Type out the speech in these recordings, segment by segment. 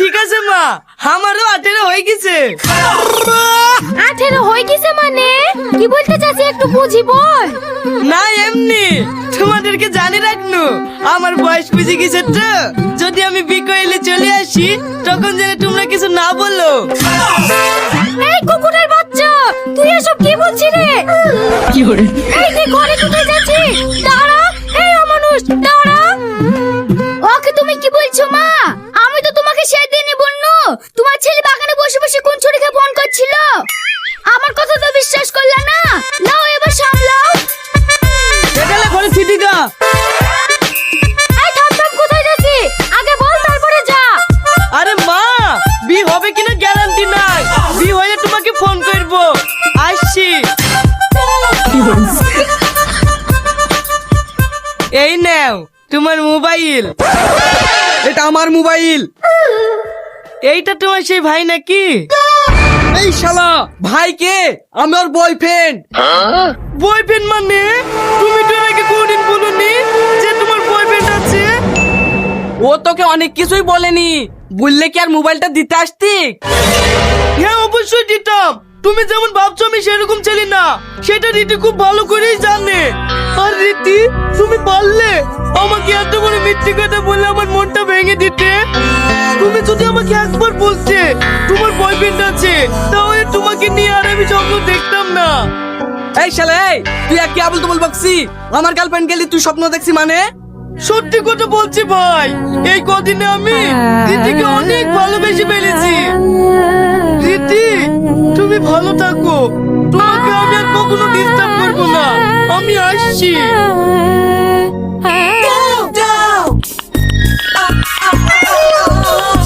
ঠিক আছে মা, আমারও 18 হয়ে গেছে। 18 হয়ে গেছে মানে কি বলতে চাচ্ছি একটু বুঝি বল। না এমনি তোমাদেরকে জানি রাখনু, আমার বয়স বুঝে গেছে তো, যদি আমি বিকেলে চলে আসি তখন যেন তোমরা কিছু না বলো। এই কুকুরের বাচ্চা, তুই এসব কি বলছিস রে? কি করে? এই তুই ঘরে ঢুকে যাচ্ছিস? দাঁড়া, এই অমানুষ দাঁড়া। ওকে তুমি কি বলছো মা? আমি তো তোমাকে সেদিনই বলনু তোমার ছেলে বাগানে বসে বসে কোন ছুরিকে ফোন করছিল। আমার কথা তো বিশ্বাস করলে না। নাও এবার সামলাও। এটালে ঘরে চিঠি দা। এই থাম থাম, কোথায় যাচ্ছি? আগে বল তারপরে যা। আরে মা, বি হবে কিনা গ্যারান্টি নাই, বি হলে তোমাকে ফোন করব। আসছি। এই নাও তোমার মোবাইল। এটা আমার মোবাইল। এইটা তোমার সেই ভাই নাকি? এই শালা ভাই কে? আমার বয়ফ্রেন্ড। বয়ফ্রেন্ড মানে? তুমি তো নাকি কোনদিন বলনি যে তোমার বয়ফ্রেন্ড আছে। ও তোকে অনেক কিছুই বলেনি, বললে কি আর মোবাইলটা দিতে আসতি? হ্যাঁ অবশ্যই দিতাম, তুমি যেমন ভাবছো আমি সেরকম ছেলে না, সেটা রীতি খুব ভালো করেই জানে। আর রীতি, তুমি পারলে আমাকে এত বড় মিথ্যে কথা বলে আমার মনটা ভেঙে দিতে। তুমি যদি আমাকে একবার বলতে তোমার বয়ফ্রেন্ড আছে, তাহলে তোমাকে নিয়ে আর আমি স্বপ্ন দেখতাম না। এই শালা এই, তুই আর কি আবল তাবল বকছি? আমার গার্লফ্রেন্ড গেলি তুই স্বপ্ন দেখছি মানে? সত্যি কথা বলছি ভাই, এই কদিনে আমি রীতিকে অনেক ভালোবেসে ফেলেছি। রীতি, তুমি ভালো থাকো, তোমাকে আমি আর কখনো ডিস্টার্ব করবো না। আমি আসছি।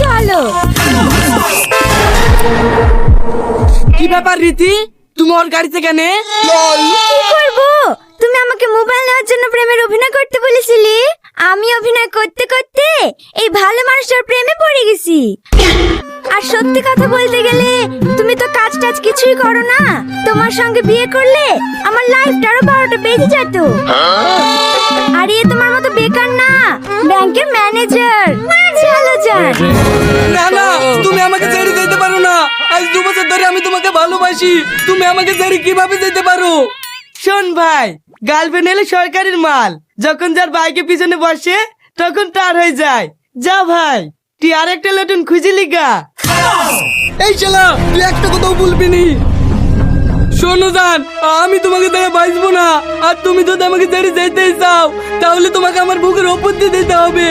চলো। কি ব্যাপার রীতি, তুমি ওর গাড়িতে কেন? কি করবো? তুমি আমাকে মোবাইল নেওয়ার জন্য প্রেমের অভিনয় করতে বলেছিলি। আমি অভিনয় করতে করতে এই ভালো মানুষটার প্রেমে পড়ে গেছি। আর সত্যি কথা বলতে গেলে তুমি তো কাজ টাজ কিছুই করো না। তোমার সঙ্গে বিয়ে করলে আমার লাইফটা আরো 12টা বেজে যেত। আর এ তোমার মতো বেকার না, ব্যাংকের ম্যানেজার। চলো যান। না না, তুমি আমাকে ছেড়ে যেতে পারো না। আজ 2 বছর ধরে আমি তোমাকে ভালোবাসি, তুমি আমাকে ছেড়ে কিভাবে যেতে পারো? শোন ভাই, গার্লফ্রেন্ড হলে সরকারের মাল, যখন যার বাইকে পিছনে বসে তখন তার হয়ে যায়। যা ভাই, তুই আরেকটা নতুন খুঁজিলি গা। এই শালা তুই একটা কথাও বলবি নি। শোনো জান, আমি তোমাকে ছেড়ে বাঁচবো না। আর তুমি যদি আমাকে ছেড়ে যেতেই চাও, তাহলে তোমাকে আমার বুকের ওপর দিয়ে দিতে হবে।